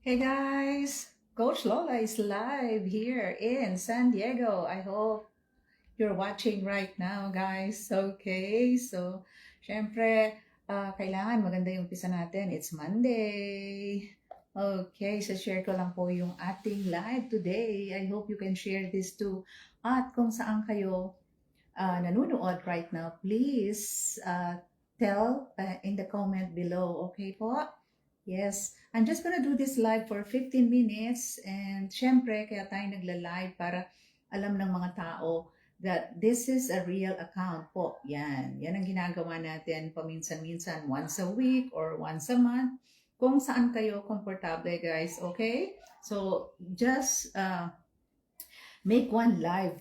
Hey guys, Coach Lola is live here in San Diego. I hope you're watching right now, guys. Okay, so syempre, kailangan maganda yung umpisa natin. It's Monday. Okay, so share ko lang po yung ating live today. I hope you can share this too. At kung saan kayo nanonood right now, please tell in the comment below. Okay po? Yes, I'm just gonna do this live for 15 minutes and syempre kaya tayo nagla-live para alam ng mga tao that this is a real account po. Yan ang ginagawa natin paminsan-minsan, once a week or once a month. Kung saan kayo komportable guys, okay? So just make one live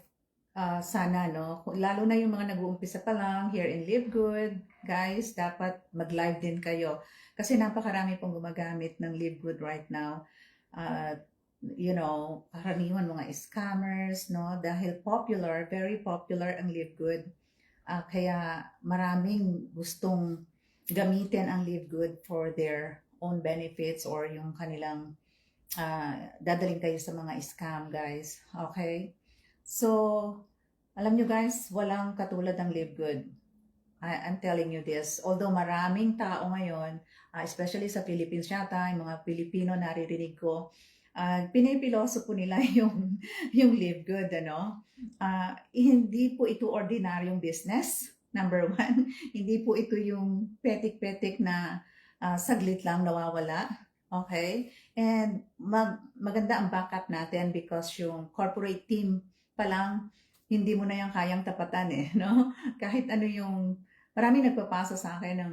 sana, no? Lalo na yung mga nag-uumpisa pa lang here in Live Good, guys, dapat mag-live din kayo. Kasi napakarami pong gumagamit ng Live Good right now. Karaniwan mga scammers, no? Dahil popular, very popular ang Live Good. Kaya maraming gustong gamitin ang Live Good for their own benefits or yung kanilang dadaling kayo sa mga scam, guys. Okay? So, alam nyo guys, walang katulad ng Live Good. I'm telling you this. Although maraming tao ngayon, especially sa Philippines yata, yung mga Pilipino naririnig ko, pinipiloso po nila yung Live Good, ano? Hindi po ito ordinaryong business, number one. Hindi po ito yung petik-petik na saglit lang nawawala. Okay? And maganda ang backup natin because yung corporate team pa lang, hindi mo na yung kayang tapatan no? Kahit ano yung, maraming nagpapasa sa akin ng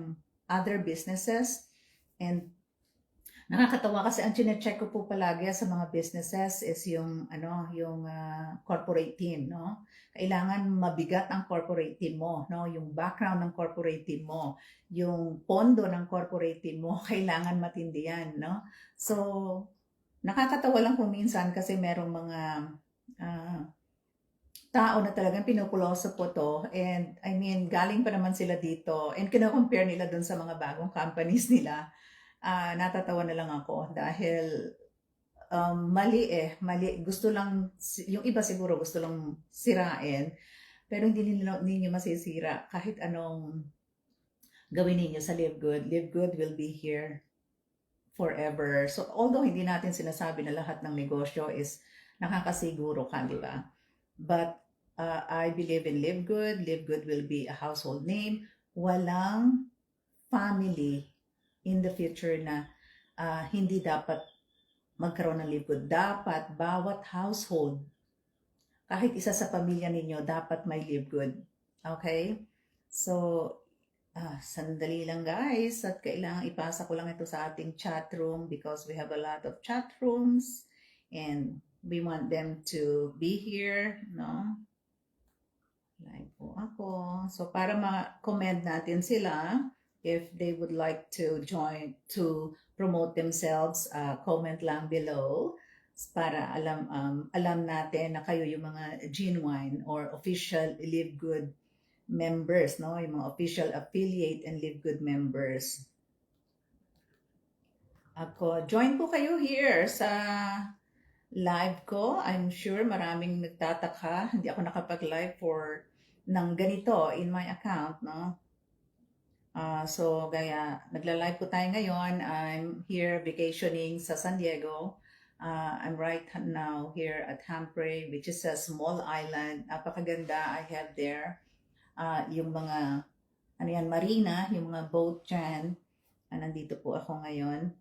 other businesses and nakakatawa kasi ang chine-check ko po palagi sa mga businesses is yung corporate team, no? Kailangan mabigat ang corporate team mo, no? Yung background ng corporate team mo, yung pondo ng corporate team mo, kailangan matindi yan, no? So, nakakatawa lang kung minsan kasi merong mga tao na talagang pinupuloso po to. And I mean, galing pa naman sila dito and kino-compare nila dun sa mga bagong companies nila. Natatawa na lang ako dahil mali. Gusto lang, yung iba siguro gusto lang sirain, pero hindi ninyo masisira kahit anong gawin ninyo sa Live Good. Live Good will be here forever. So although hindi natin sinasabi na lahat ng negosyo is nakakasiguro ka, di ba? But I believe in Live Good. Live Good will be a household name. Walang family in the future na hindi dapat magkaroon ng Live Good. Dapat bawat household, kahit isa sa pamilya ninyo, dapat may Live Good. Okay? So, sandali lang guys at kailangan ipasa ko lang ito sa ating chat room because we have a lot of chat rooms and we want them to be here, no? Live po ako. So, para ma-comment natin sila, if they would like to join, to promote themselves, comment lang below para alam natin na kayo yung mga genuine or official Live Good members, no? Yung mga official affiliate and Live Good members. Join po kayo here sa live ko. I'm sure maraming nagtataka. Hindi ako nakapag-live ng ganito in my account, no? So, gaya, nagla-live po tayo ngayon. I'm here vacationing sa San Diego. I'm right now here at Hampre, which is a small island. Napakaganda I have there. Yung mga, marina, yung mga boat dyan. Nandito po ako ngayon.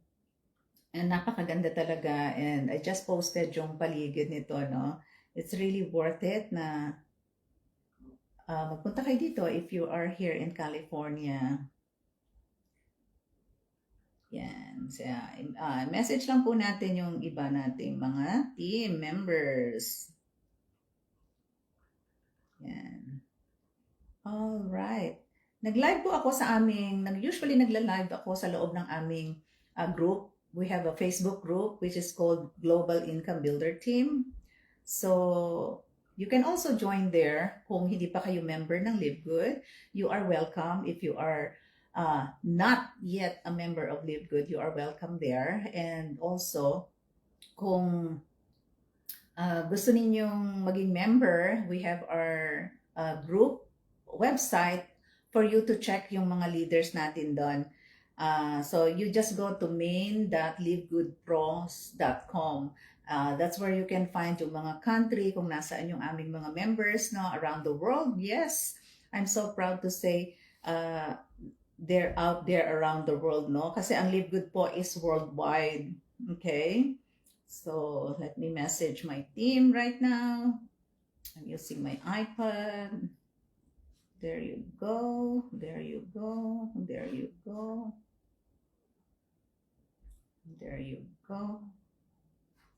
And napakaganda talaga. And I just posted yung paligid nito, no? It's really worth it na magpunta kayo dito if you are here in California. Yan. So, message lang po natin yung iba nating mga team members. Yan. Alright. Nag-live po ako sa usually nagla-live ako sa loob ng aming group. We have a Facebook group which is called Global Income Builder Team. So, you can also join there kung hindi pa kayo member ng Live Good. You are welcome if you are not yet a member of Live Good, you are welcome there. And also, kung gusto ninyong maging member, we have our group website for you to check yung mga leaders natin doon. So you just go to main.livegoodpros.com. That's where you can find yung mga country, kung nasaan yung aming mga members no, around the world. Yes, I'm so proud to say they're out there around the world, no? Kasi ang Live Good po is worldwide. Okay? So let me message my team right now. I'm using my iPad. There you go. There you go. There you go. There you go.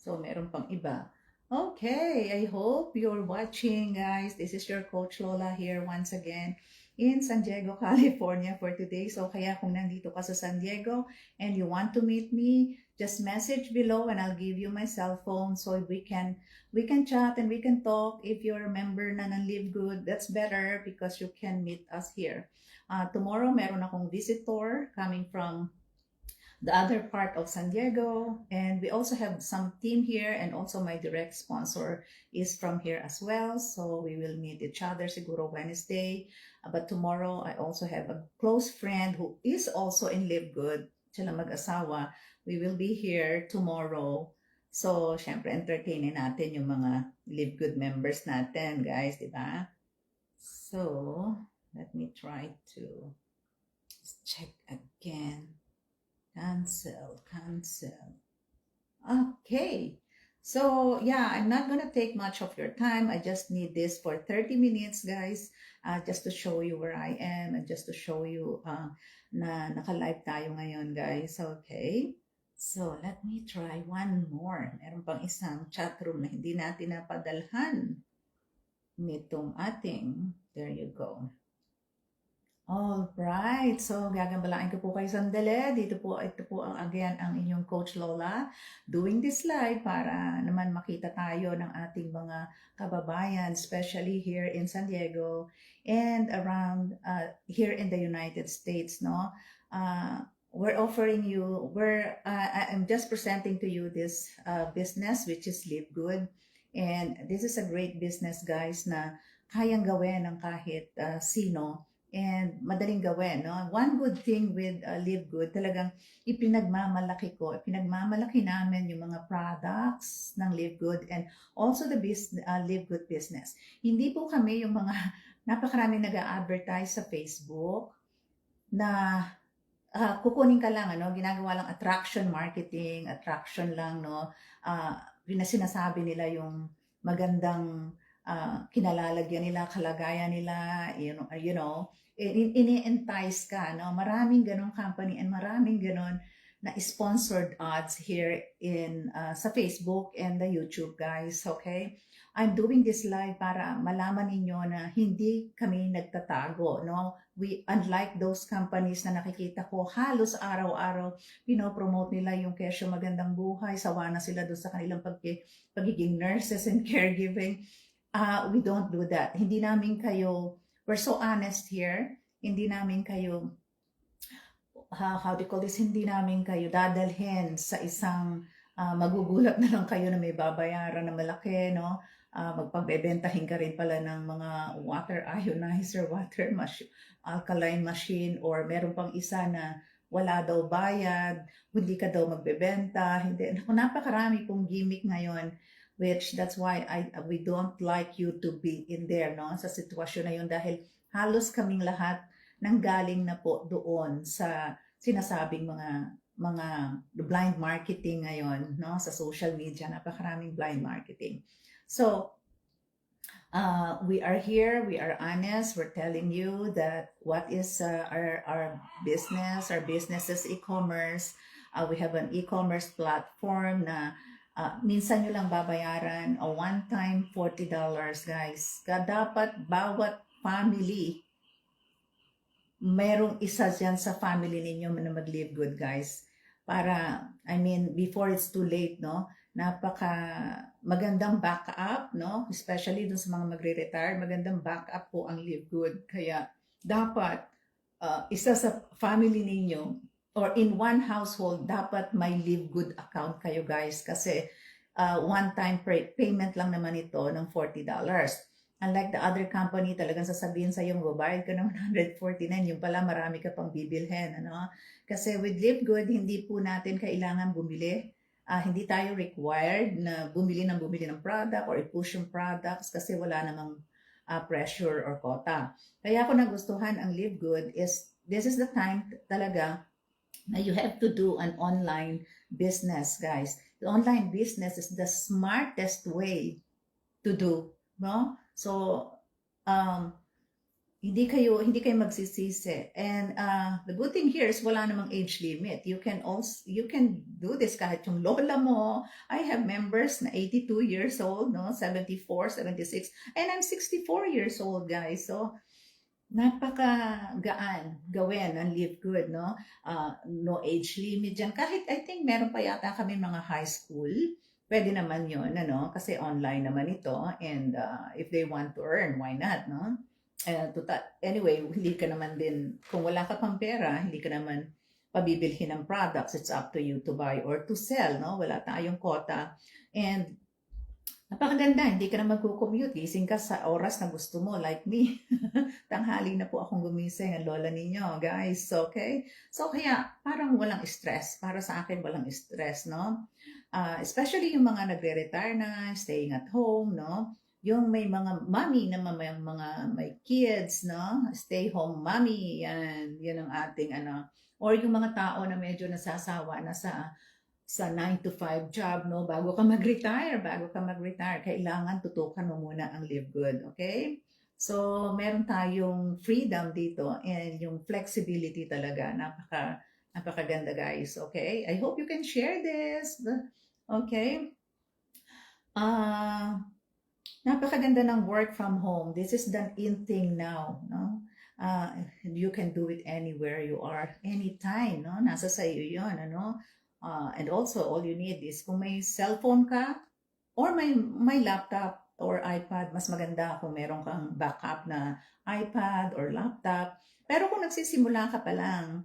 So meron pang iba. Okay, I hope you're watching, guys. This is your Coach Lola here once again in San Diego, California for today. So kaya kung nandito ka sa San Diego and you want to meet me, just message below and I'll give you my cell phone so we can chat and we can talk. If you're a member na ng Live Good, that's better because you can meet us here. Tomorrow, meron akong visitor coming from the other part of San Diego, and we also have some team here, and also my direct sponsor is from here as well, so we will meet each other siguro Wednesday. But tomorrow I also have a close friend who is also in Live Good, sila mag-asawa. We will be here tomorrow, so syempre entertainin natin yung mga Live Good members natin, guys, di ba? So let me try to check again. Cancel. Okay. So, yeah, I'm not gonna take much of your time. I just need this for 30 minutes, guys, just to show you where I am and just to show you na naka-live tayo ngayon, guys. Okay. So, let me try one more. Meron pang isang chat room na hindi natin napadalhan nitong ating. There you go. All right. So, gagambalain ko po kayo sandali. Ito po again ang inyong Coach Lola doing this live para naman makita tayo ng ating mga kababayan, especially here in San Diego and around here in the United States, no? We're offering you, I'm just presenting to you this business which is Live Good. And this is a great business, guys, na kayang gawin ng kahit sino. And madaling gawin, no? One good thing with Live Good, talagang ipinagmamalaki namin yung mga products ng Live Good and also the Live Good business. Hindi po kami yung mga napakaraming nag-a-advertise sa Facebook na kukunin ka lang, ano, ginagawa lang attraction marketing, attraction lang, no? Sinasabi nila yung magandang kinalalagyan nila, kalagayan nila, you know, ini-entice ka, no? Maraming ganong company and maraming ganon na sponsored ads here in sa Facebook and the YouTube, guys, okay? I'm doing this live para malaman ninyo na hindi kami nagtatago, no? Unlike those companies na nakikita ko halos araw-araw, promote nila yung kesyo magandang buhay, sawa na sila doon sa kanilang pagiging nurses and caregiving. We don't do that. Hindi namin kayo, we're so honest here, hindi namin kayo, how do you call this, hindi namin kayo dadalhin sa isang magugulat na lang kayo na may babayaran na malaki, no? Magpagbebentahin ka rin pala ng mga water ionizer, alkaline machine, or meron pang isa na wala daw bayad, hindi ka daw magbebenta, hindi. Napakarami pong gimmick ngayon, which that's why we don't like you to be in there, no, sa sitwasyon na yun, dahil halos kaming lahat nanggaling na po doon sa sinasabing mga blind marketing ngayon, no, sa social media, napakaraming blind marketing. So we are here, we are honest, we're telling you that what is our business. Our business is e-commerce. We have an e-commerce platform na minsan nyo lang babayaran a one-time $40, guys. Dapat bawat family, merong isa dyan sa family ninyo na mag-Live Good, guys. Para, before it's too late, no? Napaka magandang backup, no? Especially dun sa mga magre-retire, magandang backup po ang Live Good. Kaya dapat isa sa family ninyo or in one household, dapat may Live Good account kayo guys kasi one-time payment lang naman ito ng $40. Unlike the other company, talagang sasabihin sa iyo, babayad ka ng 149, yung pala marami ka pang bibilhin. Ano? Kasi with Live Good, hindi po natin kailangan bumili. Hindi tayo required na bumili ng product or i-push yung products kasi wala namang pressure or quota. Kaya ako nagustuhan ang Live Good is this is the time talaga na you have to do an online business, guys. The online business is the smartest way to do, no? So, um, hindi kayo magsisisi. And the good thing here is wala namang age limit. You can do this kahit yung lola mo. I have members na 82 years old, no? 74, 76, and I'm 64 years old, guys. So, napakagaan gawin ang Live Good, no? No age limit dyan. Kahit I think meron pa yata kami mga high school, pwede naman yun, ano? Kasi online naman ito and if they want to earn, why not, no? Anyway, hindi ka naman din, kung wala ka pang pera, hindi ka naman pabibilhin ng products. It's up to you to buy or to sell, no? Wala tayong quota. And napakaganda, hindi ka na magko-commute. Gising ka sa oras na gusto mo, like me. Tanghali na po akong gumising, ang lola ninyo, guys. Okay? So, kaya parang walang stress. Para sa akin, walang stress, no? Especially yung mga nagre-retire na, staying at home, no? Yung may mga mommy na may kids, no? Stay home mommy, yan ang ating ano. Or yung mga tao na medyo nasasawa na sa 9 to 5 job, no? Bago ka mag-retire, kailangan tutukan mo muna ang Live Good, okay? So, meron tayong freedom dito and yung flexibility talaga, napakaganda guys, okay? I hope you can share this, okay? Napakaganda ng work from home. This is the in thing now, no? You can do it anywhere you are, anytime, no? Nasa sa iyo 'yon, ano? And also, all you need is kung may cellphone ka or may laptop or iPad, mas maganda kung meron kang backup na iPad or laptop. Pero kung nagsisimula ka pa lang,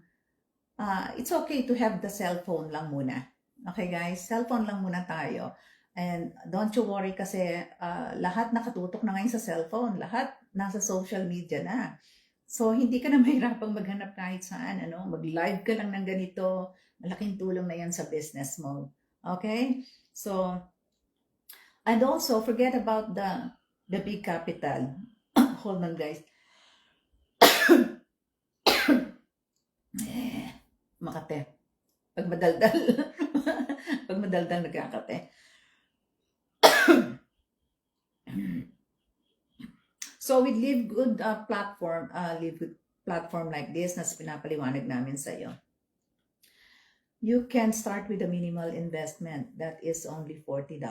it's okay to have the cellphone lang muna. Okay guys, cellphone lang muna tayo. And don't you worry kasi lahat nakatutok na ngayon sa cellphone. Lahat nasa social media na. So, hindi ka na mahirapang maghanap kahit saan. Ano? Mag-live ka lang ng ganito. Malaking tulong na yan sa business mo. Okay? So, and also, forget about the big capital. Hold on, guys. Makate. Pag madaldal, nagkakate. So with Live Good platform like this na pinapaliwanag namin sa iyo, you can start with a minimal investment that is only $40.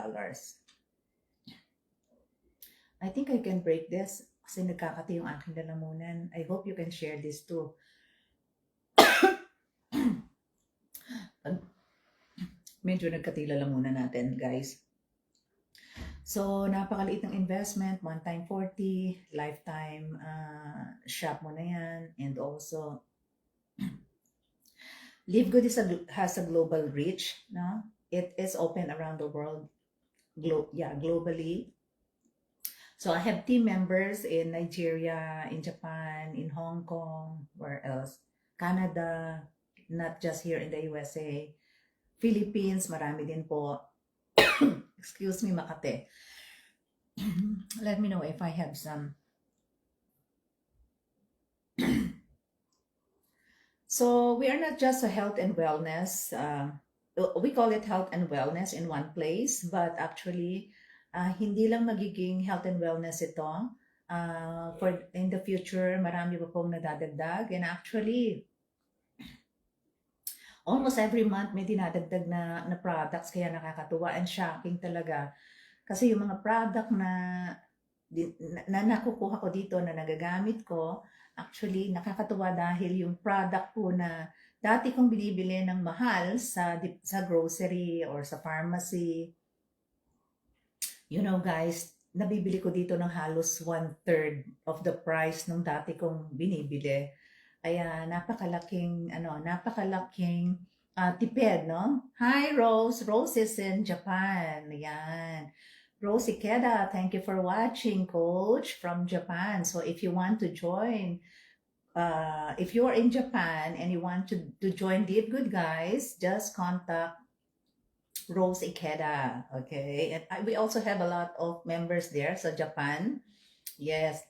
I think I can break this kasi nagkakati yung aking lalamunan. I hope you can share this too. Medyo nagkatila lalamunan natin, guys. So, napakaliit ng investment, one time 40, lifetime shop mo na yan, and also, Live Good has a global reach, no? It is open around the world, globally. So, I have team members in Nigeria, in Japan, in Hong Kong, where else? Canada, not just here in the USA. Philippines, marami din po. Excuse me, Makate. Let me know if I have some. So we are not just a health and wellness. We call it health and wellness in one place, but actually, hindi lang magiging health and wellness ito. For in the future, marami pa pong nadadagdag. And actually, almost every month may dinadagdag na products, kaya nakakatuwa and shocking talaga. Kasi yung mga product na nakukuha ko dito na nagagamit ko, actually nakakatuwa dahil yung product po na dati kong binibili ng mahal sa grocery or sa pharmacy, you know guys, nabibili ko dito ng halos 1/3 of the price nung dati kong binibili. Ayan, napakalaking tipid, no? Hi, Rose. Rose is in Japan. Ayan. Rose Ikeda, thank you for watching, Coach, from Japan. So if you want to join, if you're in Japan and you want to join Live Good Guys, just contact Rose Ikeda, okay? And we also have a lot of members there sa Japan. Yes.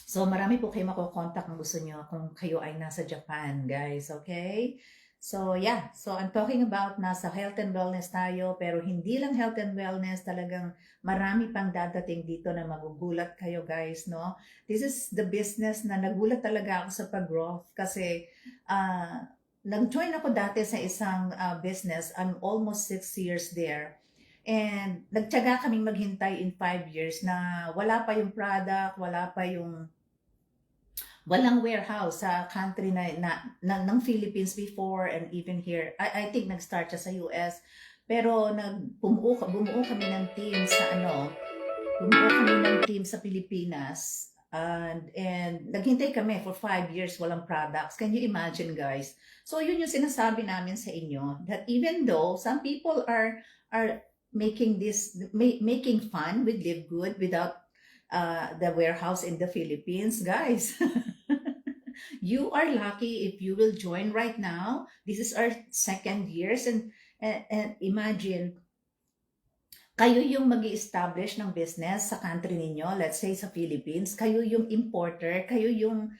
So marami po kayo makokontak kung gusto nyo kung kayo ay nasa Japan, guys, okay? So yeah, so I'm talking about nasa health and wellness tayo, pero hindi lang health and wellness, talagang marami pang dadating dito na magugulat kayo, guys, no? This is the business na nagulat talaga ako sa pag-growth kasi nag-join ako dati sa isang business. I'm almost 6 years there. And nagtiyaga kaming maghintay in 5 years na wala pa yung product, walang warehouse sa country ng Philippines before and even here. I think nag-start siya sa US. Pero bumuo kami ng team sa Pilipinas. And naghintay kami for 5 years walang products. Can you imagine, guys? So yun yung sinasabi namin sa inyo, that even though some people are making fun with Live Good without the warehouse in the Philippines, guys. You are lucky if you will join right now. This is our 2nd years, and imagine kayo yung mag-i-establish ng business sa country ninyo, let's say sa Philippines, kayo yung importer, kayo yung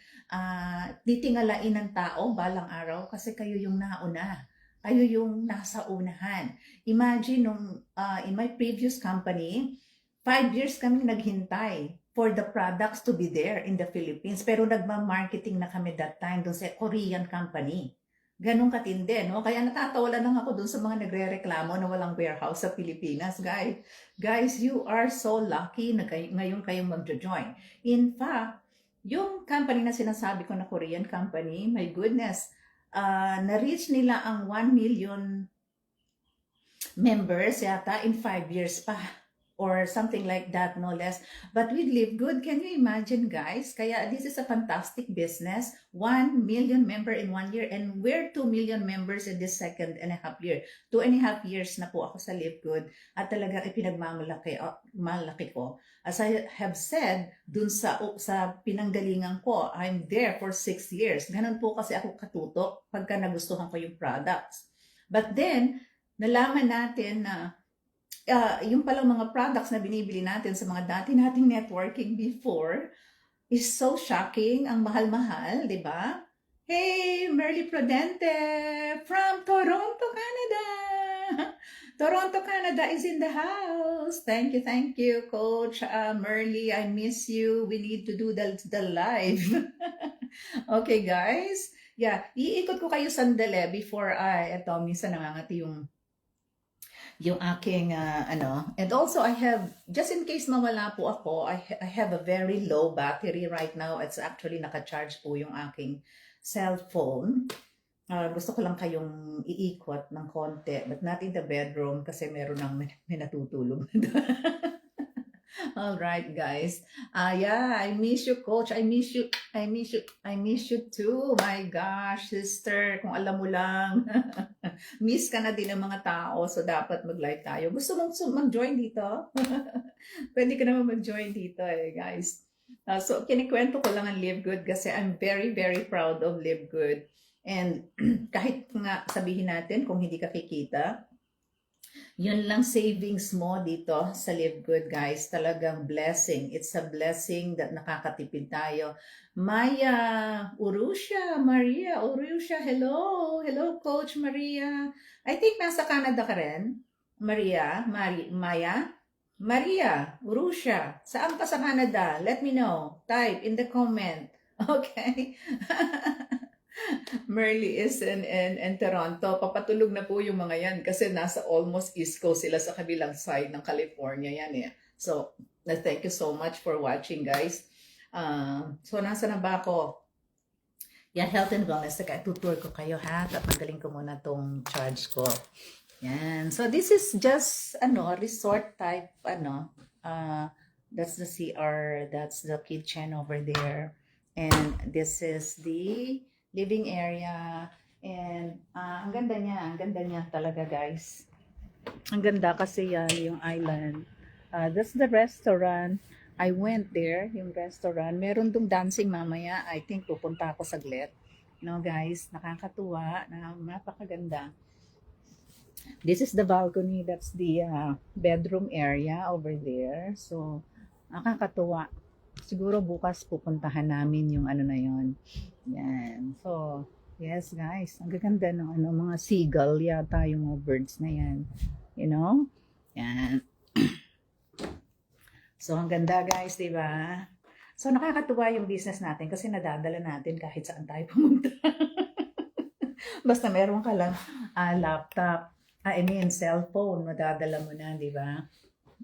titingalain ng tao balang araw kasi kayo yung nauna. Kayo yung nasa unahan. Imagine in my previous company, 5 years kami naghintay for the products to be there in the Philippines. Pero nagma-marketing na kami that time doon sa Korean company. Ganun katindi, no? Kaya natatawa lang ako doon sa mga nagre-reklamo na walang warehouse sa Pilipinas. Guys, you are so lucky na ngayon kayong mag-join. In fact, yung company na sinasabi ko na Korean company, my goodness, na-reach nila ang 1 million members yata in 5 years pa. Or something like that, no less. But with Live Good, can you imagine, guys? Kaya this is a fantastic business. 1 million member in 1 year, and we're 2 million members in this 2.5 year. 2.5 years na po ako sa Live Good, at talagang ipinagmamalaki ko. As I have said, dun sa pinanggalingan ko, I'm there for 6 years. Ganun po kasi ako katutok pagka nagustuhan ko yung products. But then, nalaman natin na yung palang mga products na binibili natin sa mga dati nating networking before is so shocking, ang mahal-mahal, di ba? Hey, Merly Prudente from Toronto, Canada! Toronto, Canada is in the house. Thank you, Coach Merly. I miss you. We need to do the live. Okay, guys. Yeah, iikot ko kayo sandali before minsan nangangati yung aking and also I have, just in case mawala po ako, I have a very low battery right now. It's actually naka-charge po yung aking cellphone. Gusto ko lang kayong iikot ng konti, but not in the bedroom kasi meron nang may natutulog. All right, guys. Yeah, I miss you, Coach. I miss you too. My gosh, sister, kung alam mo lang. Miss ka na din ng mga tao, so dapat mag-live tayo. Gusto mong mag-join dito? Pwede ka naman mag-join dito guys. So, kinikwento ko lang ang Live Good kasi I'm very, very proud of Live Good. And kahit nga sabihin natin kung hindi ka kikita, yun lang savings mo dito sa Live Good, guys. Talagang blessing. It's a blessing that nakakatipid tayo. Maria Urusha, hello. Hello, Coach Maria. I think nasa Canada ka rin. Maria Urusha. Saan ka sa Canada? Let me know. Type in the comment. Okay. Merly is in Toronto. Papatulog na po yung mga yan kasi nasa almost East Coast sila sa kabilang side ng California yan So, thank you so much for watching, guys. So, nasa na ba ako? Yan, health and wellness. Tutur ko kayo ha. Tatanggalin ko muna tong charge ko. Yan. So, this is just, resort type, that's the CR. That's the kitchen over there. And this is the living area. And ang ganda niya talaga guys. Ang ganda kasi yan, yung island. That's the restaurant. I went there, yung restaurant. Meron dong dancing mamaya. I think pupunta ako saglit. No guys, nakakatuwa, napakaganda. This is the balcony. That's the bedroom area over there. So, nakakatuwa. Siguro bukas pupuntahan namin yung ano na yon. Yan. So, yes guys, ang gaganda ng ano, mga seagull yata yung mga birds na yan. You know? Yan. So, ang ganda guys, di ba? So, nakakatuwa yung business natin kasi nadadala natin kahit saan tayo pumunta. Basta meron ka lang laptop, cellphone, madadala mo na, di ba?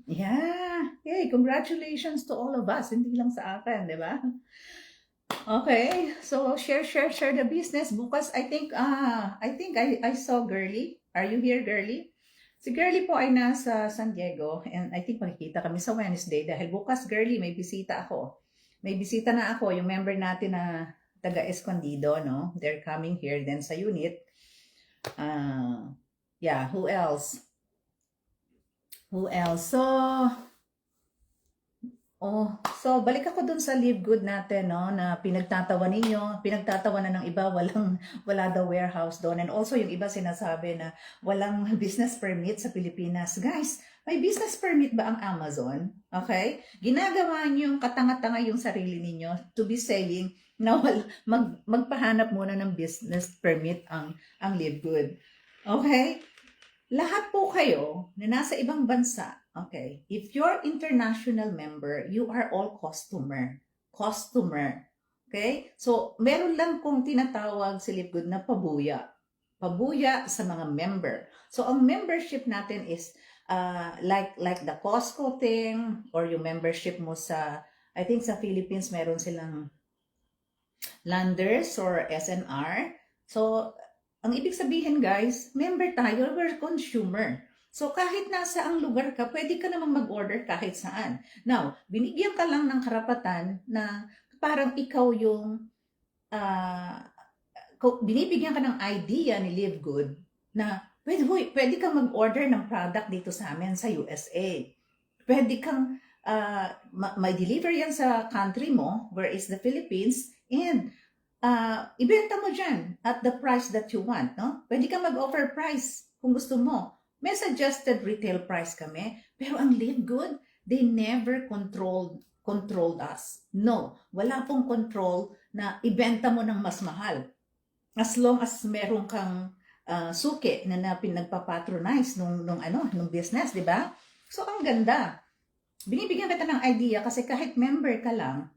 Yeah. Hey, congratulations to all of us. Hindi lang sa akin, di ba? Okay. So, share the business. Bukas, I think I saw Girly. Are you here, Girly? Si Girly po ay nasa San Diego and I think makikita kami sa Wednesday dahil bukas, Girly, may bisita ako. May bisita na ako, yung member natin na taga Escondido, no? They're coming here then sa unit. Yeah, who else? So balik ako dun sa Live Good natin, no, na pinagtatawanan ng iba, wala daw warehouse doon. And also yung iba sinasabi na walang business permit sa Pilipinas. Guys, may business permit ba ang Amazon? Okay? Ginagawa niyo yung katanga-tanga yung sarili ninyo to be saying na magpahanap muna ng business permit ang Live Good. Okay? Lahat po kayo na nasa ibang bansa, okay, if you're international member, you are all customer. Okay? So, meron lang kong tinatawag si Livegood na pabuya. Pabuya sa mga member. So, ang membership natin is like the Costco thing or yung membership mo sa, I think sa Philippines, meron silang Landers or SNR. So, ang ibig sabihin guys, member tayo, we're consumer. So kahit nasa ang lugar ka, pwede ka namang mag-order kahit saan. Now, binigyan ka lang ng karapatan na parang ikaw yung, binibigyan ka ng idea ni Live Good na pwede kang mag-order ng product dito sa amin sa USA. Pwede kang, may deliver yan sa country mo, where is the Philippines, and ibenta mo dyan at the price that you want, no? Pwede ka mag-offer price kung gusto mo. May suggested retail price kami, pero ang Live Good, they never controlled us. No, wala pong control na ibenta mo ng mas mahal. As long as meron kang suki na pinagpapatronize nung business, di ba? So, ang ganda. Binibigyan kita ng idea kasi kahit member ka lang,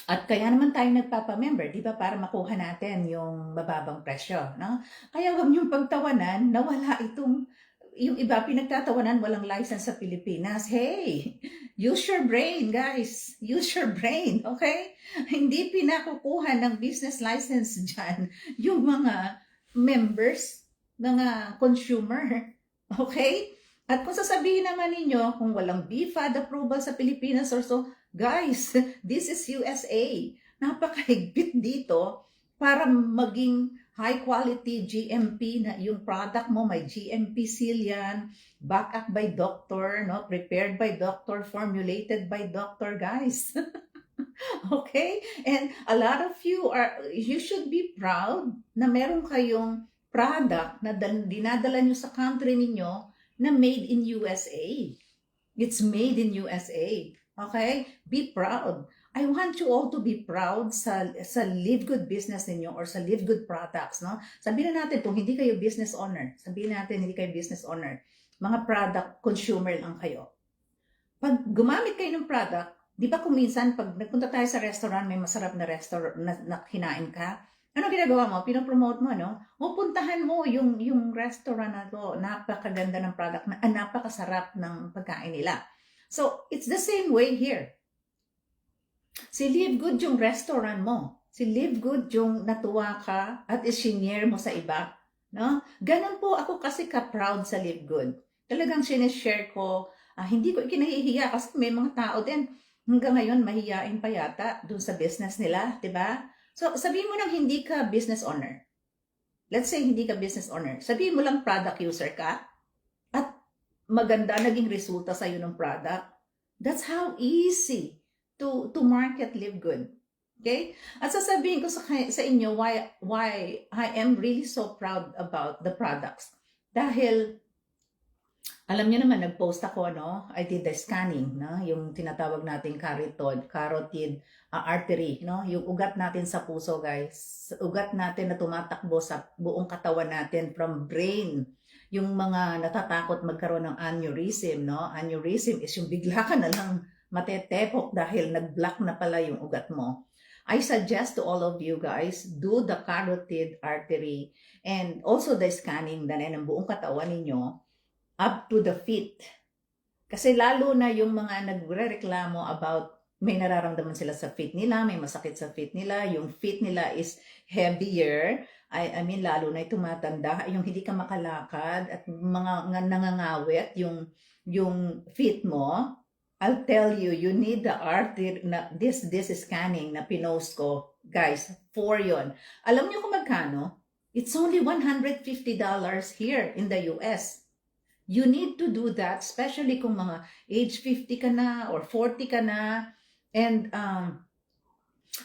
at kaya naman tayo nagpapa-member, di ba, para makuha natin yung mababang presyo, no? Kaya huwag niyong pagtawanan na wala yung iba pinagtatawanan walang license sa Pilipinas. Hey, use your brain, guys. Use your brain, okay? Hindi pinakukuha ng business license dyan yung mga members, mga consumer, okay? At kung sasabihin naman ninyo, kung walang BFAD approval sa Pilipinas or so, guys, this is USA. Napakahigpit dito para maging high quality GMP na yung product mo, may GMP seal yan, back up by doctor, no? Prepared by doctor, formulated by doctor, guys. Okay? And a lot of you should be proud na meron kayong product na dinadala nyo sa country ninyo na made in USA. It's made in USA. Okay? Be proud. I want you all to be proud sa Live Good business ninyo or sa Live Good products, no? Sabihin natin kung hindi kayo business owner, mga product consumer lang kayo. Pag gumamit kayo ng product, di ba kung minsan pag nagpunta tayo sa restaurant, may masarap na restaurant na kinain ka, ano ginagawa mo? Pinopromote mo, no? O puntahan mo yung restaurant na to, napakaganda ng product, napakasarap ng pagkain nila. So, it's the same way here. Si Live Good yung restaurant mo. Si Live Good yung natuwa ka at isinare mo sa iba. No? Ganon po ako kasi ka-proud sa Live Good. Talagang sinishare ko, hindi ko kinahihiya kasi may mga tao din, Hanggang ngayon, mahiyain pa yata dun sa business nila, di ba? So, sabihin mo lang hindi ka business owner. Let's say hindi ka business owner. Sabihin mo lang product user ka at maganda naging resulta sa'yo ng product. That's how easy to market Live Good. Okay? At sasabihin ko sa inyo why I am really so proud about the products. Dahil alam niyo naman, nag-post ako, no? I did the scanning, no? Yung tinatawag nating carotid artery, no? Yung ugat natin sa puso, guys. Ugat natin na tumatakbo sa buong katawan natin from brain. Yung mga natatakot magkaroon ng aneurysm, no? Aneurysm is yung bigla ka na lang matetepok dahil nag-block na pala yung ugat mo. I suggest to all of you guys, do the carotid artery and also the scanning na ng buong katawan ninyo up to the feet. Kasi lalo na yung mga nagre-reklamo about may nararamdaman sila sa feet nila, may masakit sa feet nila, yung feet nila is heavier, I mean lalo na tumatanda, yung hindi ka makalakad at mga nangangawit yung feet mo. I'll tell you, you need the artery na this scanning na pinost ko. Guys, for yon. Alam niyo kung magkano? It's only $150 here in the US. You need to do that, especially kung mga age 50 ka na or 40 ka na. And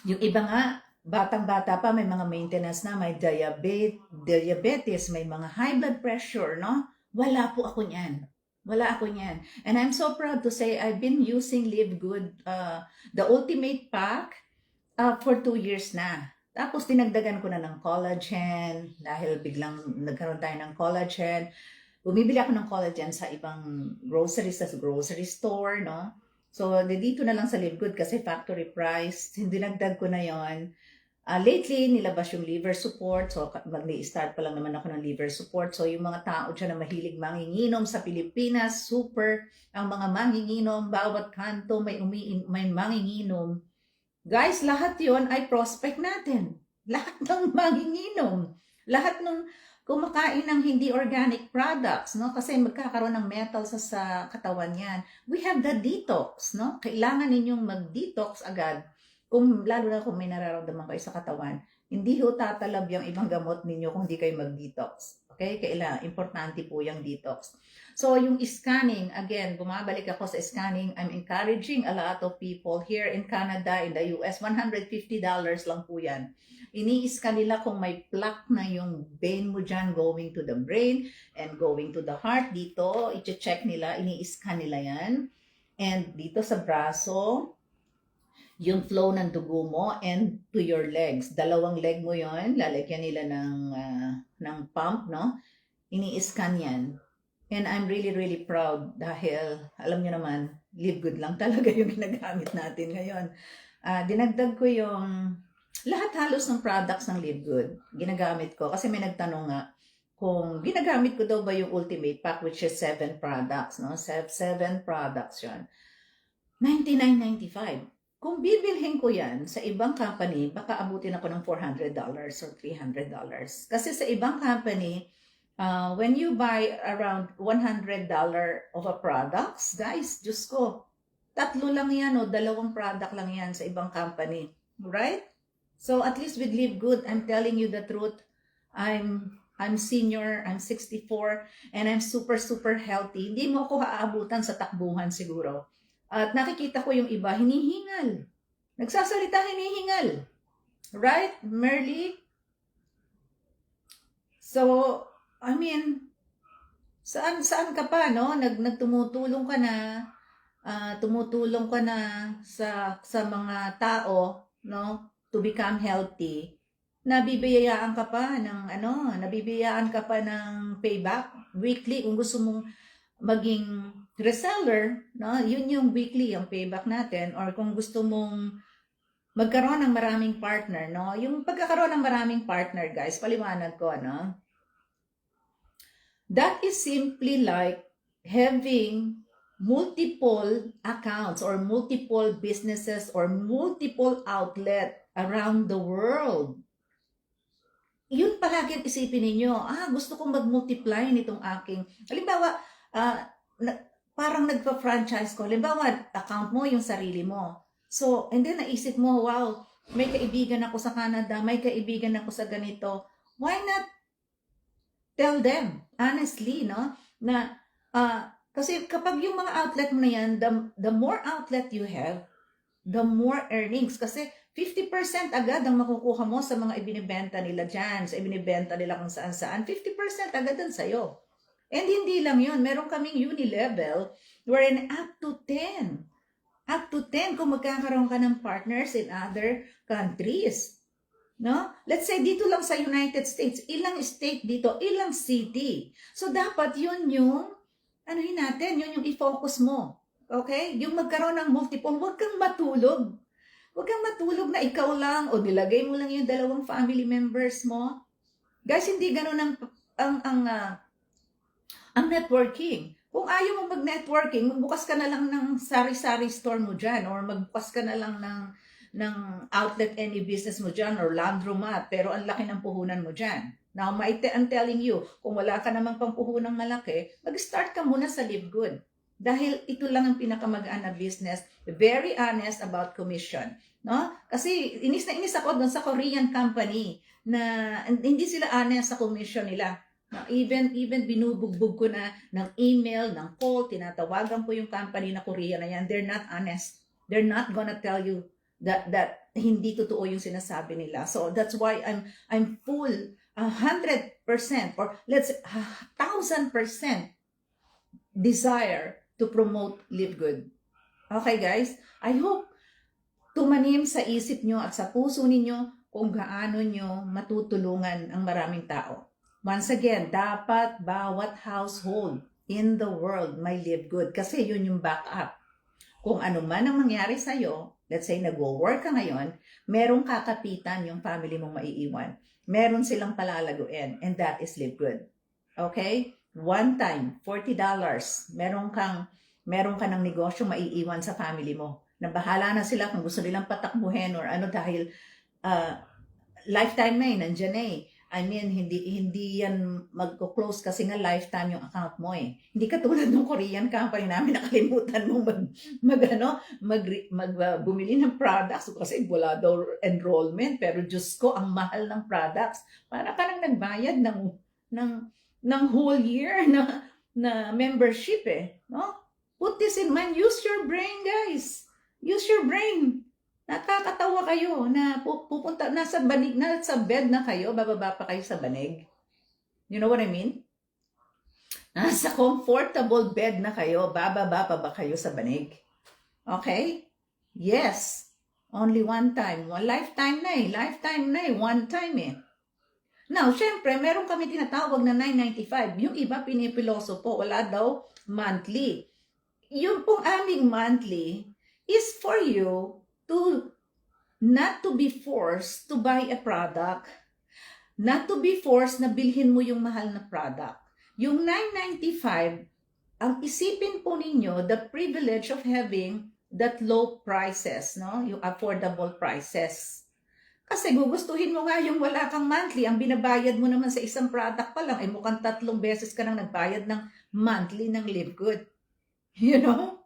yung iba nga, batang-bata pa, may mga maintenance na, may diabetes, may mga high blood pressure, no? Wala po ako niyan. Wala ako niyan. And I'm so proud to say I've been using Live Good, the Ultimate Pack, for 2 years na. Tapos dinagdagan ko na ng collagen dahil biglang nagkaroon tayo ng collagen. Bumibili ako ng collagen sa ibang grocery store, no? So, dito na lang sa Live Good kasi factory price. Dinagdag ko na yon. Lately, nilabas yung liver support. So, mag-start pa lang naman ako ng liver support. So, yung mga tao dyan na mahilig manginginom sa Pilipinas, super. Ang mga manginginom, bawat kanto may manginginom. Guys, lahat yon ay prospect natin. Lahat ng manginginom. Lahat ng kumakain ng hindi organic products, no? Kasi magkakaroon ng metals sa katawan yan. We have the detox, no? Kailangan ninyong mag-detox agad. Lalo na kung may nararamdaman kayo sa katawan, hindi ho tatalab yung ibang gamot ninyo kung hindi kayo mag-detox. Okay? Kailangan, importante po yung detox. So, yung scanning, again, bumabalik ako sa scanning. I'm encouraging a lot of people here in Canada, in the US, $150 lang po yan. Ini-scan nila kung may plaque na yung vein mo dyan going to the brain and going to the heart. Dito, i-check nila, ini-scan nila yan. And dito sa braso, yung flow ng dugo mo and to your legs. Dalawang leg mo yon, lalagyan nila ng pump, no? Ini-scan yan. And I'm really, really proud dahil, alam nyo naman, Live Good lang talaga yung ginagamit natin ngayon. Dinagdag ko yung lahat halos ng products ng Live Good, ginagamit ko. Kasi may nagtanong nga kung ginagamit ko daw ba yung Ultimate Pack, which is 7 products, no? 7 products yun. $99.95. Kung bibilhin ko yan sa ibang company, baka abutin ako ng $400 or $300. Kasi sa ibang company, when you buy around $100 of a products, guys, Diyos ko, 3 lang yan o 2 product lang yan sa ibang company. Right? So at least with Live Good, I'm telling you the truth. I'm senior, I'm 64, and I'm super, super healthy. Hindi mo ako haabutan sa takbuhan siguro. At nakikita ko yung iba, hinihingal. Nagsasalita, hinihingal. Right, Merly? So, I mean, saan ka pa, no? Nagtumutulong ka na, sa mga tao, no? To become healthy. Nabibiyayaan ka pa ng payback weekly kung gusto mong maging reseller, no? Yun yung weekly yung payback natin, or kung gusto mong magkaroon ng maraming partner, no? Yung pagkakaroon ng maraming partner, guys, paliwanag ko, no? That is simply like having multiple accounts or multiple businesses or multiple outlet around the world. Yun palagi isipin ninyo, gusto kong mag-multiply nitong aking, halimbawa, parang nagpa-franchise ko. Halimbawa, account mo yung sarili mo. So, and then naisip mo, wow, may kaibigan ako sa Canada, may kaibigan ako sa ganito. Why not tell them, honestly, no? Na, kasi kapag yung mga outlet mo na yan, the more outlet you have, the more earnings. Kasi 50% agad ang makukuha mo sa mga ibinibenta nila dyan, sa ibinibenta nila kung saan-saan. 50% agad ang sa'yo. And hindi lang yun, meron kaming uni-level wherein up to 10. Up to 10 kung magkakaroon ka ng partners in other countries. No? Let's say dito lang sa United States, ilang state dito, ilang city. So dapat yun yung, anuhin natin, yun yung i-focus mo. Okay? Yung magkaroon ng multiple, huwag kang matulog. Huwag kang matulog na ikaw lang o nilagay mo lang yung 2 family members mo. Guys, hindi ganun ang networking. Kung ayaw mo mag-networking, magbukas ka na lang ng sari-sari store mo dyan or magbukas ka na lang ng outlet any business mo dyan or laundromat, pero ang laki ng puhunan mo dyan. Now, I'm telling you, kung wala ka namang pampuhunang malaki, mag-start ka muna sa Live Good. Dahil ito lang ang pinakamagaan na business, very honest about commission. No? Kasi inis na inis ako doon sa Korean company na hindi sila honest sa commission nila. Even binubugbog ko na ng email, ng call, tinatawagan ko yung company na Korea na yan. They're not honest. They're not gonna tell you that hindi totoo yung sinasabi nila. So that's why I'm full 100% or let's 1,000% desire to promote Live Good. Okay guys, I hope tumanim sa isip nyo at sa puso ninyo kung gaano nyo matutulungan ang maraming tao. Once again, dapat bawat household in the world may Live Good kasi yun yung backup. Kung ano man ang mangyari sa'yo, let's say nag-work ka ngayon, merong kakapitan yung family mong maiiwan. Meron silang palalaguin and that is Live Good. Okay? One time, $40. Meron ka ng negosyo maiiwan sa family mo. Na bahala na sila kung gusto nilang patakbuhin or ano dahil lifetime na nandyan na I mean, hindi yan magko-close kasi nga lifetime yung account mo Hindi katulad ng Korean company namin nakalimutan mo bumili ng products kasi wala daw enrollment pero Diyos ko ang mahal ng products. Para ka nang nagbayad ng whole year na membership no? Put this in mind. Use your brain, guys. Use your brain. Nakakatawa kayo na pupunta, nasa bed na kayo, bababa pa kayo sa banig. You know what I mean? Nasa comfortable bed na kayo, bababa pa ba kayo sa banig? Okay? Yes. Only one time. Lifetime na one time Now, syempre, meron kami tinatawag na 995. Yung iba pinipiloso po, wala daw monthly. Yung pong aming monthly is for you to not to be forced to buy a product, not to be forced na bilhin mo yung mahal na product. Yung 995, ang isipin po ninyo, the privilege of having that low prices, no? Yung affordable prices. Kasi gugustuhin mo nga yung wala kang monthly, ang binabayad mo naman sa isang product pa lang, mukhang 3 beses ka nang nagbayad ng monthly ng Live Good. You know?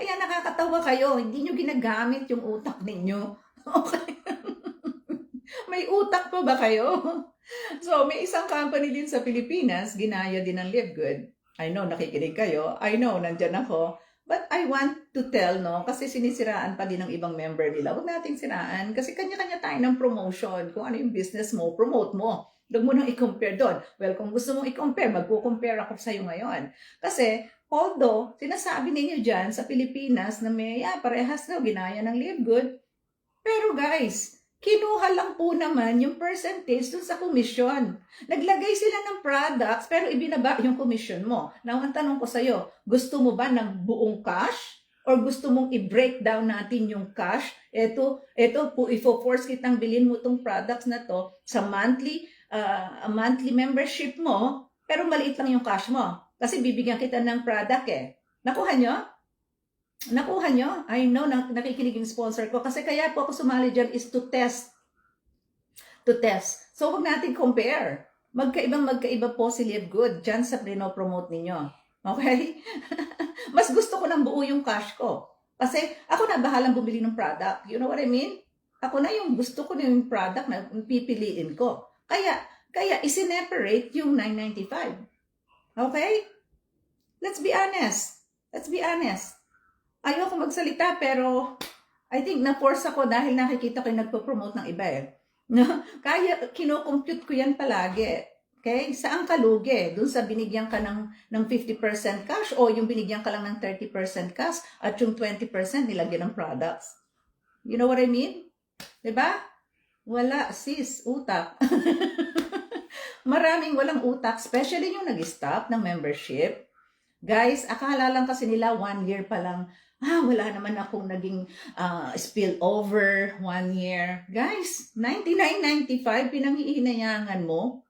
Kaya nakakatawa kayo, hindi nyo ginagamit yung utak ninyo. Okay? May utak pa ba kayo? So, may isang company din sa Pilipinas, ginaya din ng Live Good. I know, nakikinig kayo. I know, nandyan ako. But I want to tell, no, kasi sinisiraan pa din ng ibang member nila. Huwag nating siraan kasi kanya-kanya tayo ng promotion. Kung ano yung business mo, promote mo. Huwag mo nang i-compare doon. Well, kung gusto mong i-compare, magko-compare ako sa'yo ngayon. Kasi, although, sinasabi ninyo dyan sa Pilipinas na may, parehas daw, ginaya ng Live Good. Pero guys, kinuha lang po naman yung percentage dun sa commission. Naglagay sila ng products, pero ibinaba yung commission mo. Now, ang tanong ko sa'yo, gusto mo ba ng buong cash? Or gusto mong i-break down natin yung cash? Ito po, ifo-force kitang bilhin mo itong products na to sa monthly membership mo, pero maliit lang yung cash mo. Kasi bibigyan kita ng product Nakuha nyo? Nakuha nyo? I know, nakikinig yung sponsor ko. Kasi kaya po ako sumali dyan is to test. To test. So, huwag natin compare. Magkaiba po si Live Good dyan sa pinopromote ninyo. Okay? Mas gusto ko ng buo yung cash ko. Kasi ako na bahalang bumili ng product. You know what I mean? Ako na yung gusto ko na yung product na pipiliin ko. Kaya isineparate yung $9.95. Okay? Let's be honest. Let's be honest. Ayoko magsalita pero I think na-force ako dahil nakikita ko yung nagpo-promote ng iba eh. Kaya kino-compute ko yan palagi. Okay? Saan ka lugi? Doon sa binigyan ka ng 50% cash o yung binigyan ka lang ng 30% cash at yung 20% nilagyan ng products. You know what I mean? Diba? Wala, sis, utak. Maraming walang utak, especially yung nag-stop ng membership. Guys, akala lang kasi nila 1 year pa lang, wala naman akong naging spillover 1 year. Guys, $99.95 pinanghihinayangan mo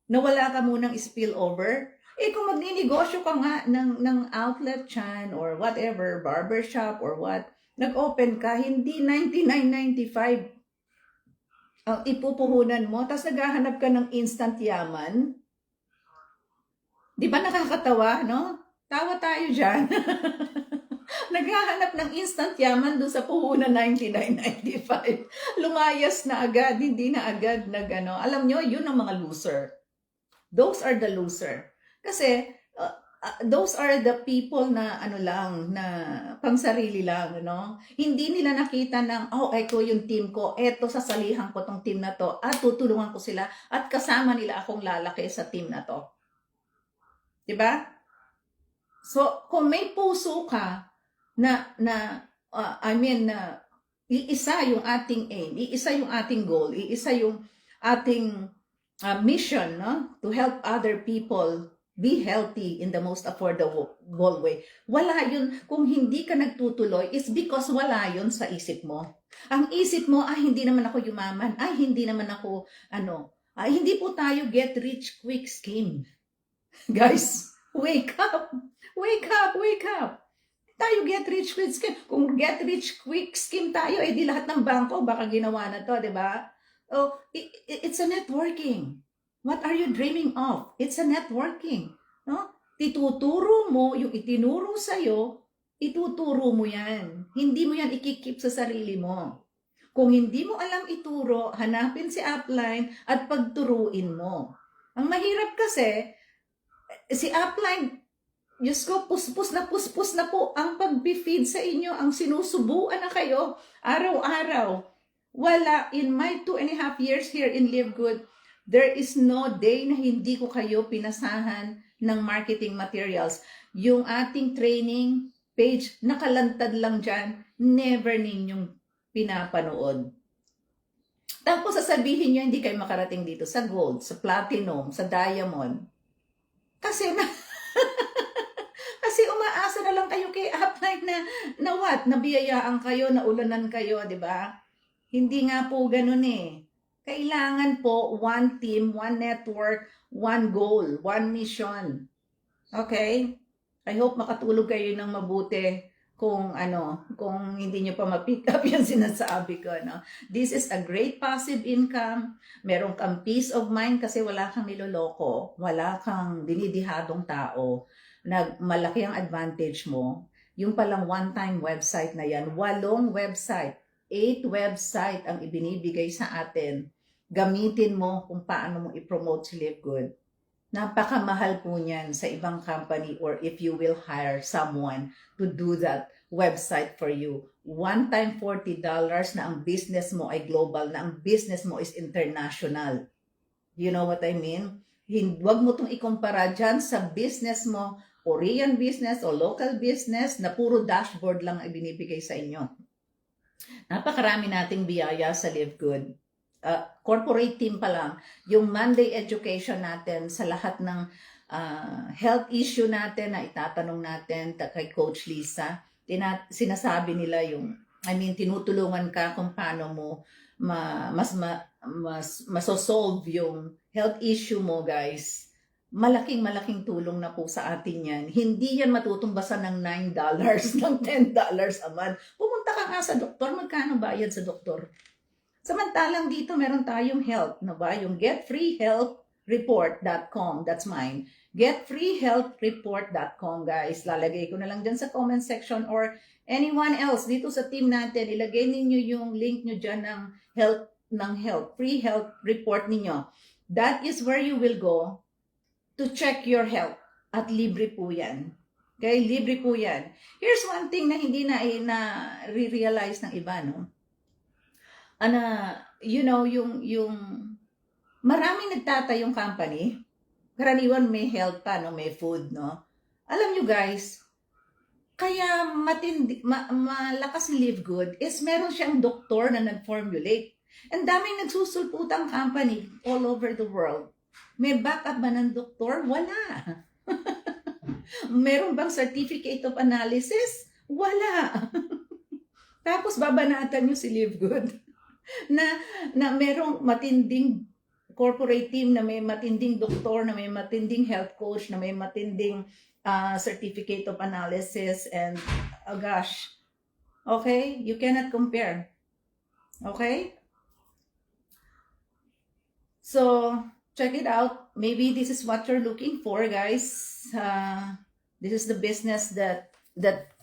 na wala ka munang spillover. Eh kung magninegosyo ka nga ng outlet chan or whatever, barbershop or what, nag-open ka, hindi $99.95 ang ipupuhunan mo, tapos naghahanap ka ng instant yaman. Di ba nakakatawa, no? Tawa tayo dyan. Naghahanap ng instant yaman doon sa puhunan $99.95. Lumayas na agad, hindi na agad nag-ano. Alam nyo, yun ang mga loser. Those are the loser. Kasi, those are the people na ano lang, na pangsarili lang, no? Hindi nila nakita ng, eko yung team ko, eto sasalihan ko tong team na to, at tutulungan ko sila, at kasama nila akong lalaki sa team na to. Diba? So, kung may puso ka, iisa yung ating aim, iisa yung ating goal, iisa yung ating mission, no? To help other people be healthy in the most affordable way. Wala yun. Kung hindi ka nagtutuloy, it's because wala yun sa isip mo. Ang isip mo, hindi naman ako yumaman. Hindi naman ako, hindi po tayo get rich quick scheme. Guys, wake up! Wake up! Wake up! Tayo get rich quick scheme. Kung get rich quick scheme tayo, di lahat ng bangko baka ginawa na to, di ba? Oh, it's a networking. What are you dreaming of? It's a networking. No? Ituturo mo, yung itinuro sa'yo, ituturo mo yan. Hindi mo yan ikikip sa sarili mo. Kung hindi mo alam ituro, hanapin si upline at pagturuin mo. Ang mahirap kasi, si upline, Diyos ko, puspos na po ang pag-feed sa inyo, ang sinusubuan na kayo araw-araw. Wala, in my 2.5 years here in Live Good, there is no day na hindi ko kayo pinasahan ng marketing materials. Yung ating training page, nakalantad lang dyan, never ninyong pinapanood. Tapos sasabihin nyo, hindi kayo makarating dito sa gold, sa platinum, sa diamond. Kasi umaasa na lang kayo kay upline na what? Nabiyayaan kayo, naulanan kayo, di ba? Hindi nga po ganun eh. Kailangan po one team, one network, one goal, one mission. Okay? I hope makatulog kayo ng mabuti kung hindi nyo pa ma-pick up yung sinasabi ko, no? This is a great passive income. Meron kang peace of mind kasi wala kang niloloko, wala kang dinidihadong tao. Malaki ang advantage mo. Yung palang one-time website na yan, 8 website, 8 website ang ibinibigay sa atin. Gamitin mo kung paano mo i-promote si Live Good. Napakamahal po niyan sa ibang company or if you will hire someone to do that website for you. One time $40 na ang business mo ay global, na ang business mo is international. You know what I mean? Huwag mo itong ikumpara dyan sa business mo, Korean business o local business na puro dashboard lang ang ibinibigay sa inyo. Napakarami nating biyaya sa Live Good. Corporate team pa lang, yung Monday education natin sa lahat ng health issue natin na itatanong natin kay Coach Lisa, sinasabi nila tinutulungan ka kung paano mo masosolve yung health issue mo, guys. Malaking tulong na po sa atin yan. Hindi yan matutumbasan ng $9, ng $10 a month. Pumunta ka nga sa doktor, magkano bayad sa doktor? Samantalang dito meron tayong health, no ba? Yung getfreehealthreport.com, that's mine. Getfreehealthreport.com, guys. Lalagay ko na lang dyan sa comment section, or anyone else dito sa team natin, ilagay ninyo yung link nyo dyan ng health, free health report ninyo. That is where you will go to check your health. At libre po yan. Okay, libre po yan. Here's one thing na hindi na realize ng iba, no? Yung maraming nagtatayong company, karaniwan may health pa, no? May food, no? Alam nyo guys, kaya malakas ni Live Good is meron siyang doktor na nag-formulate. Ang daming nagsusulputang company all over the world. May backup ba ng doktor? Wala. Meron bang certificate of analysis? Wala. Tapos babanatan nyo si Live Good na merong matinding corporate team, na may matinding doktor, na may matinding health coach, na may matinding certificate of analysis, and gosh, okay, you cannot compare. Okay, so check it out. Maybe this is what you're looking for, guys. This is the business that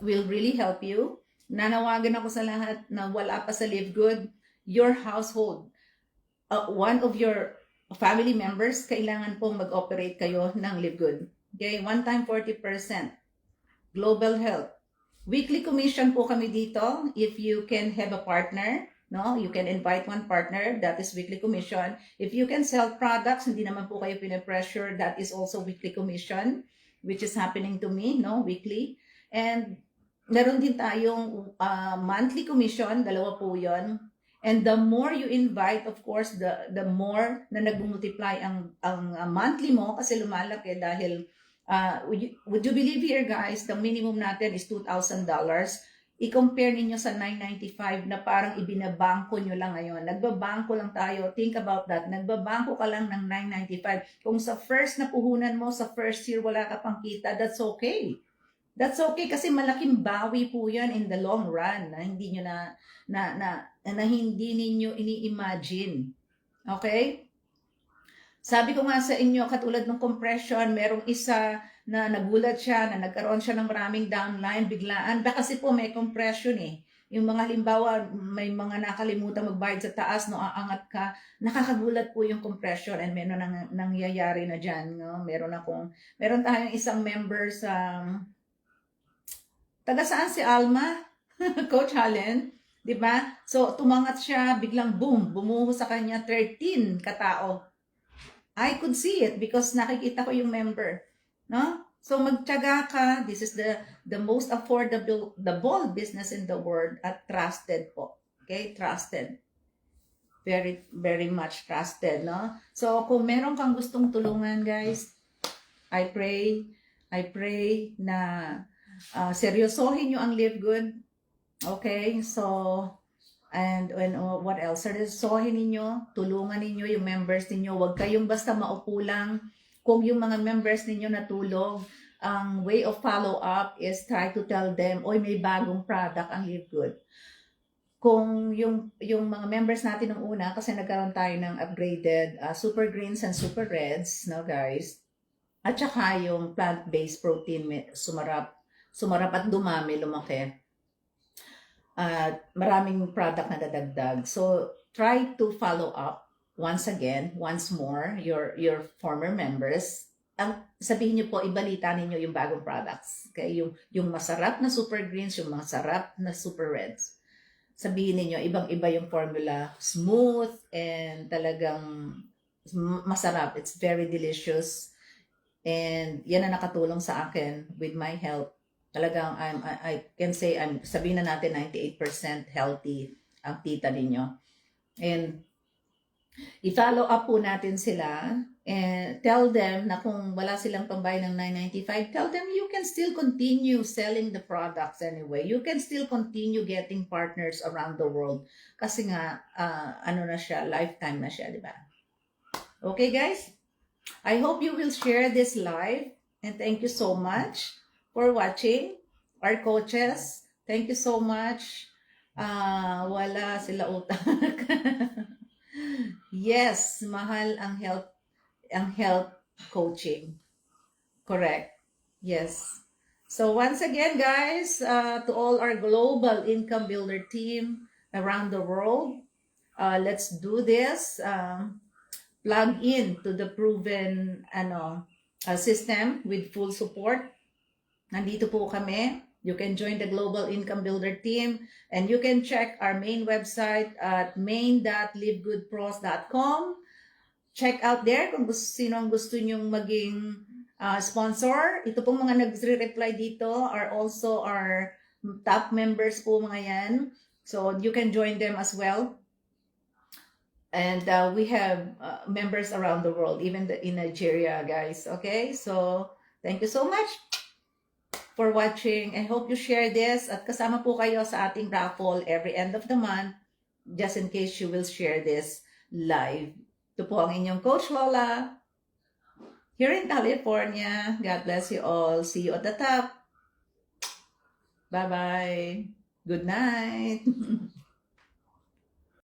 will really help you. Nanawagan ako sa lahat na wala pa sa Live Good, your household, one of your family members, kailangan pong mag-operate kayo ng Live Good. Okay, one time 40%. Global Health. Weekly commission po kami dito. If you can have a partner, no, you can invite one partner, that is weekly commission. If you can sell products, hindi naman po kayo pinapressure, that is also weekly commission, which is happening to me, no, weekly. And meron din tayong monthly commission, dalawa po yon. And the more you invite, of course, the more na nag-multiply ang monthly mo, kasi lumalaki dahil would you believe here, guys, the minimum natin is $2,000. I-compare ninyo sa $995 na parang ibinabangko nyo lang ngayon. Nagbabangko lang tayo. Think about that. Nagbabangko ka lang ng $995. Kung sa first na puhunan mo, sa first year wala ka pang kita, that's okay. That's okay kasi malaking bawi po yan in the long run na hindi nyo na hindi ninyo ini-imagine. Okay? Sabi ko nga sa inyo, katulad ng compression, merong isa na nagulat siya, na nagkaroon siya ng maraming downline, biglaan. Kasi po may compression eh. Yung mga halimbawa, may mga nakalimutan magbayad sa taas, no, aangat ka, nakakagulat po yung compression, and meron nangyayari na dyan. No? Meron tayong isang member sa, taga saan si Alma? Coach Allen, di ba? So, tumangat siya, biglang boom, bumuho sa kanya 13 katao. I could see it because nakikita ko yung member, no? So, magtiyaga ka. This is the most affordable business in the world, at trusted po. Okay? Trusted. Very, very much trusted, no? So, kung meron kang gustong tulungan, guys, I pray na seryosohin nyo ang Live Good. Okay? So, and what else? Seryosohin ninyo, tulungan ninyo yung members ninyo. Huwag kayong basta maupo lang. Kung yung mga members ninyo natulog, ang way of follow-up is try to tell them, oy, may bagong product ang Live Good. Kung yung mga members natin ng una, kasi nagkaroon tayo ng upgraded Super Greens and Super Reds, no guys? At saka yung plant-based protein, sumarap at lumaki. Maraming product na dadagdag. So, try to follow up once more, your former members. Ang sabihin niyo po, ibalita ninyo yung bagong products. Okay? Yung masarap na Super Greens, yung masarap na Super Reds. Sabihin niyo, ibang-iba yung formula. Smooth and talagang masarap. It's very delicious. And yan ang nakatulong sa akin with my health. Talagang I can say, sabihin na natin 98% healthy ang tita ninyo. And i-follow up po natin sila and tell them na kung wala silang pambayad ng $995, tell them you can still continue selling the products anyway. You can still continue getting partners around the world. Kasi nga, na siya, lifetime na siya, di ba? Okay, guys? I hope you will share this live, and thank you so much for watching. Our coaches, thank you so much. Wala sila utak. Yes, mahal ang health coaching. Correct. Yes. So once again, guys, to all our global income builder team around the world, let's do this. Plug in to the proven system with full support. Nandito po kami. You can join the Global Income Builder team and you can check our main website at main.livegoodpros.com. Check out there kung sino ang gusto nyong maging sponsor. Ito pong mga nagre-reply dito are also our top members po mga yan. So you can join them as well. And we have members around the world, even in Nigeria, guys. Okay, so thank you so much for watching. I hope you share this at kasama po kayo sa ating raffle every end of the month, just in case you will share this live. Ito po ang inyong Coach Lola here in California. God bless you all. See you at the top. Bye-bye. Good night.